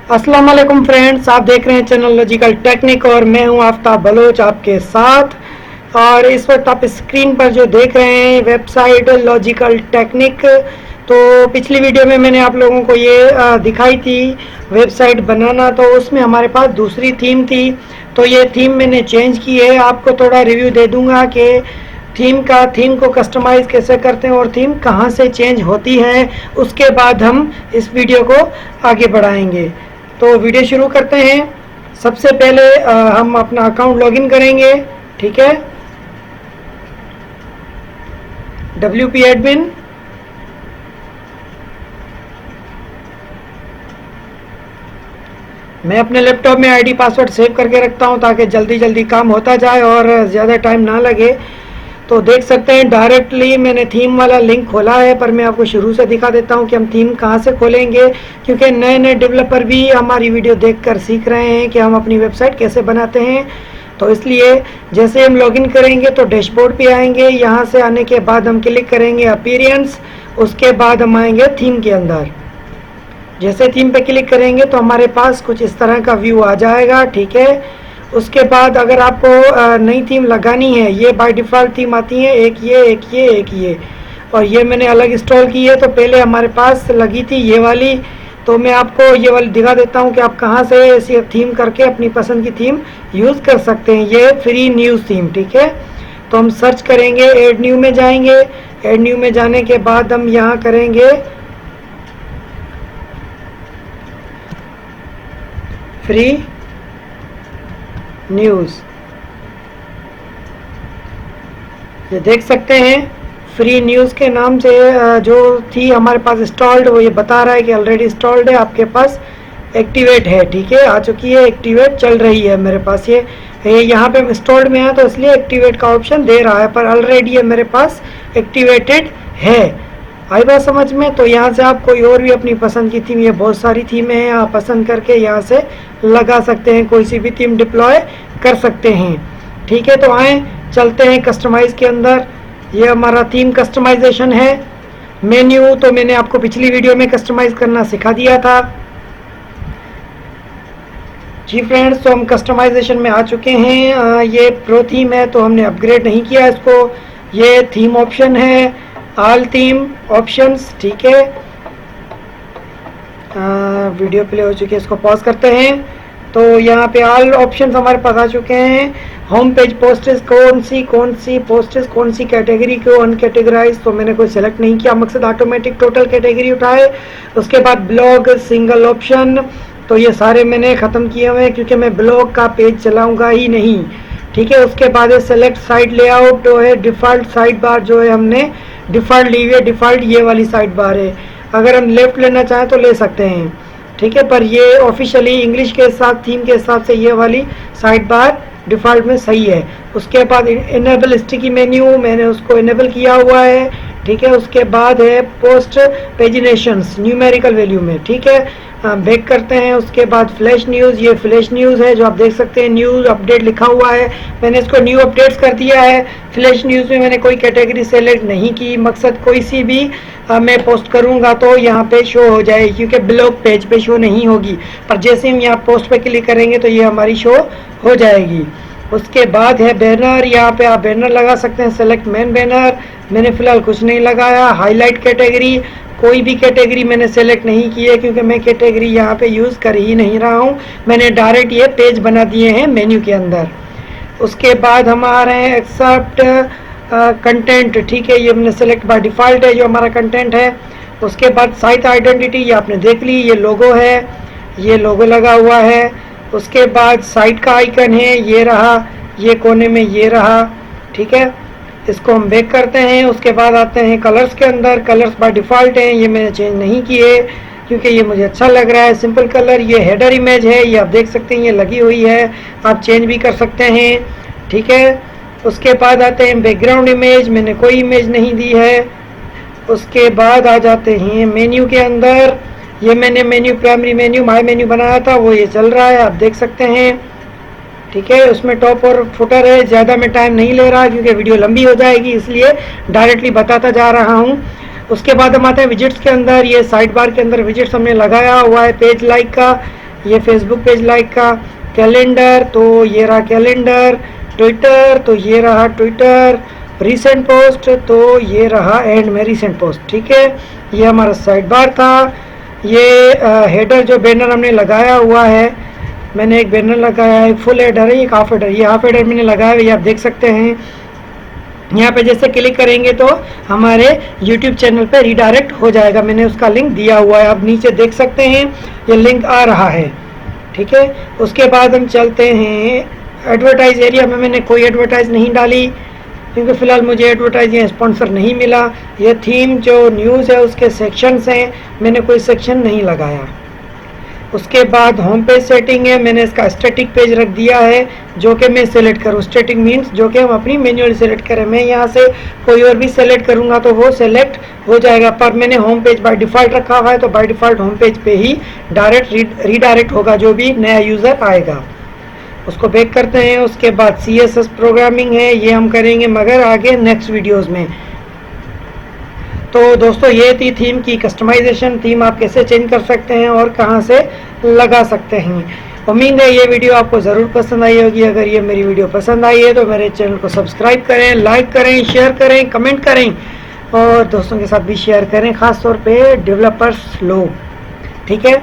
अस्सलाम वालेकुम फ्रेंड्स, आप देख रहे हैं चैनल लॉजिकल टेक्निक और मैं हूं आफ्ताब बलोच आपके साथ। और इस वक्त आप स्क्रीन पर जो देख रहे हैं वेबसाइट लॉजिकल टेक्निक। तो पिछली वीडियो में मैंने आप लोगों को ये दिखाई थी वेबसाइट बनाना, तो उसमें हमारे पास दूसरी थीम थी। तो ये थीम मैंने चेंज की है। आपको थोड़ा रिव्यू दे दूंगा कि थीम को कस्टमाइज़ कैसे करते हैं और थीम कहाँ से चेंज होती है। उसके बाद हम इस वीडियो को आगे बढ़ाएंगे। तो वीडियो शुरू करते हैं। सबसे पहले हम अपना अकाउंट लॉगिन करेंगे। ठीक है, WP एडमिन। मैं अपने लैपटॉप में आईडी पासवर्ड सेव करके रखता हूं ताकि जल्दी जल्दी काम होता जाए और ज़्यादा टाइम ना लगे। तो देख सकते हैं डायरेक्टली मैंने थीम वाला लिंक खोला है, पर मैं आपको शुरू से दिखा देता हूं कि हम थीम कहां से खोलेंगे, क्योंकि नए नए डेवलपर भी हमारी वीडियो देखकर सीख रहे हैं कि हम अपनी वेबसाइट कैसे बनाते हैं। तो इसलिए जैसे हम लॉगिन करेंगे तो डैशबोर्ड पे आएंगे। यहाँ से आने के बाद हम क्लिक करेंगे अपीयरेंस। उसके बाद हम आएंगे थीम के अंदर। जैसे थीम पे क्लिक करेंगे तो हमारे पास कुछ इस तरह का व्यू आ जाएगा। ठीक है, उसके बाद अगर आपको नई थीम लगानी है, ये बाय डिफ़ॉल्ट थीम आती है, एक ये और ये मैंने अलग इंस्टॉल की है। तो पहले हमारे पास लगी थी ये वाली, तो मैं आपको ये वाली दिखा देता हूँ कि आप कहाँ से ऐसी थीम करके अपनी पसंद की थीम यूज़ कर सकते हैं। ये फ्री न्यूज़ थीम। ठीक है, तो हम सर्च करेंगे, ऐड न्यू में जाएंगे। ऐड न्यू में जाने के बाद हम यहाँ करेंगे फ्री न्यूज़। ये देख सकते हैं फ्री न्यूज़ के नाम से जो थी हमारे पास इंस्टॉल्ड, वो ये बता रहा है कि ऑलरेडी इंस्टॉल्ड है, आपके पास एक्टिवेट है। ठीक है, आ चुकी है, एक्टिवेट चल रही है मेरे पास। ये यहाँ पे इंस्टॉल्ड में है तो इसलिए एक्टिवेट का ऑप्शन दे रहा है, पर ऑलरेडी ये मेरे पास एक्टिवेटेड है। आई बात समझ में? तो यहाँ से आप कोई और भी अपनी पसंद की थीम, ये बहुत सारी थीमें हैं, आप पसंद करके यहाँ से लगा सकते हैं, कोई सी भी थीम डिप्लॉय कर सकते हैं। ठीक है, तो आए चलते हैं कस्टमाइज़ के अंदर। ये हमारा थीम कस्टमाइजेशन है। मेन्यू तो मैंने आपको पिछली वीडियो में कस्टमाइज़ करना सिखा दिया था। जी फ्रेंड्स, तो हम कस्टमाइजेशन में आ चुके हैं। ये प्रो थीम है तो हमने अपग्रेड नहीं किया इसको। ये थीम ऑप्शन है, ऑल थीम ऑप्शंस। ठीक है, वीडियो प्ले हो चुकी है, इसको पॉज करते हैं। तो यहाँ पे ऑल ऑप्शंस हमारे पास आ चुके हैं। होम पेज पोस्टेज, कौन सी पोस्टेज, कौन सी कैटेगरी को अनकैटेगराइज, तो मैंने कोई सेलेक्ट नहीं किया, मकसद ऑटोमेटिक टोटल कैटेगरी उठाए। उसके बाद ब्लॉग सिंगल ऑप्शन, तो ये सारे मैंने ख़त्म किए हुए हैं क्योंकि मैं ब्लॉग का पेज चलाऊंगा ही नहीं। ठीक है, उसके बाद है सेलेक्ट साइड लेआउट, जो है डिफ़ॉल्ट साइड बार जो है हमने डिफ़ॉल्ट ली हुई है। डिफ़ॉल्ट ये वाली साइड बार है, अगर हम लेफ़्ट लेना चाहें तो ले सकते हैं। ठीक है, पर ये ऑफिशियली इंग्लिश के साथ थीम के हिसाब से ये वाली साइड बार डिफ़ॉल्ट में सही है। उसके बाद इनेबल स्टिकी मेन्यू, मैंने उसको इनेबल किया हुआ है। ठीक है, उसके बाद है पोस्ट पेजिनेशंस न्यूमेरिकल वैल्यू में। ठीक है, बैक करते हैं। उसके बाद फ्लैश न्यूज़, ये फ्लैश न्यूज़ है जो आप देख सकते हैं, न्यूज़ अपडेट लिखा हुआ है, मैंने इसको न्यू अपडेट्स कर दिया है। फ्लैश न्यूज़ में मैंने कोई कैटेगरी सेलेक्ट नहीं की, मकसद कोई सी भी मैं पोस्ट करूंगा तो यहाँ पे शो हो जाए, क्योंकि ब्लॉग पेज पे शो नहीं होगी, पर जैसे हम यहाँ पोस्ट पे क्लिक करेंगे तो ये हमारी शो हो जाएगी। उसके बाद है बैनर, यहाँ पे आप बैनर लगा सकते हैं, सेलेक्ट मेन बैनर, मैंने फ़िलहाल कुछ नहीं लगाया। हाईलाइट कैटेगरी, कोई भी कैटेगरी मैंने सेलेक्ट नहीं की है क्योंकि मैं कैटेगरी यहाँ पे यूज़ कर ही नहीं रहा हूँ, मैंने डायरेक्ट ये पेज बना दिए हैं मेन्यू के अंदर। उसके बाद हम आ रहे हैं एक्सेप्ट कंटेंट। ठीक है, ये मैंने सेलेक्ट बाय डिफ़ॉल्ट है जो हमारा कंटेंट है। उसके बाद साइट आइडेंटिटी, ये आपने देख ली, ये लोगो है, ये लोगो लगा हुआ है। उसके बाद साइट का आइकन है, ये रहा, ये कोने में ये रहा। ठीक है, इसको हम बैक करते हैं। उसके बाद आते हैं कलर्स के अंदर, कलर्स बाय डिफ़ॉल्ट हैं, ये मैंने चेंज नहीं किए क्योंकि ये मुझे अच्छा लग रहा है, सिंपल कलर। ये हेडर इमेज है, ये आप देख सकते हैं, ये लगी हुई है, आप चेंज भी कर सकते हैं। ठीक है, उसके बाद आते हैं बैकग्राउंड इमेज, मैंने कोई इमेज नहीं दी है। उसके बाद आ जाते हैं मेन्यू के अंदर, ये मैंने मेन्यू प्राइमरी मेन्यू माई मेन्यू बनाया था, वो ये चल रहा है, आप देख सकते हैं। ठीक है, उसमें टॉप और फुटर है। ज़्यादा मैं टाइम नहीं ले रहा क्योंकि वीडियो लंबी हो जाएगी, इसलिए डायरेक्टली बताता जा रहा हूँ। उसके बाद हम आते हैं विजिट्स के अंदर, ये साइड बार के अंदर विजिट्स हमने लगाया हुआ है पेज लाइक का। ये फेसबुक पेज लाइक का, कैलेंडर तो ये रहा कैलेंडर, ट्विटर तो ये रहा ट्विटर, रीसेंट पोस्ट तो ये रहा एंड में रीसेंट पोस्ट। ठीक है, ये हमारा साइड बार था। ये हेडर जो बैनर हमने लगाया हुआ है, मैंने एक बैनर लगाया है, फुल हेडर है, एक हाफ हेडर, ये हाफ हेडर मैंने लगाया है, ये आप देख सकते हैं। यहाँ पे जैसे क्लिक करेंगे तो हमारे YouTube चैनल पे रीडायरेक्ट हो जाएगा, मैंने उसका लिंक दिया हुआ है, आप नीचे देख सकते हैं ये लिंक आ रहा है। ठीक है, उसके बाद हम चलते हैं एडवर्टाइज एरिया में। मैंने कोई एडवर्टाइज नहीं डाली क्योंकि फ़िलहाल मुझे एडवर्टाइज या स्पॉन्सर नहीं मिला। ये थीम जो न्यूज़ है उसके सेक्शंस हैं, मैंने कोई सेक्शन नहीं लगाया। उसके बाद होम पेज सेटिंग है, मैंने इसका स्टैटिक पेज रख दिया है जो कि मैं सेलेक्ट करूँ। स्टैटिक मीन्स जो कि हम अपनी मैन्युअली सेलेक्ट करें, मैं यहाँ से कोई और भी सेलेक्ट करूँगा तो वो सेलेक्ट हो जाएगा, पर मैंने होम पेज बाय डिफ़ॉल्ट रखा हुआ है तो बाय डिफ़ॉल्ट होम पेज पे ही डायरेक्ट रीडायरेक्ट होगा जो भी नया यूज़र आएगा। उसको बैक करते हैं। उसके बाद CSS प्रोग्रामिंग है, ये हम करेंगे मगर आगे नेक्स्ट वीडियोज़ में। तो दोस्तों ये थी थीम की कस्टमाइजेशन, थीम आप कैसे चेंज कर सकते हैं और कहां से लगा सकते हैं। उम्मीद है ये वीडियो आपको ज़रूर पसंद आई होगी। अगर ये मेरी वीडियो पसंद आई है तो मेरे चैनल को सब्सक्राइब करें, लाइक करें, शेयर करें, कमेंट करें और दोस्तों के साथ भी शेयर करें, ख़ास तौर पे डेवलपर्स लोग। ठीक है।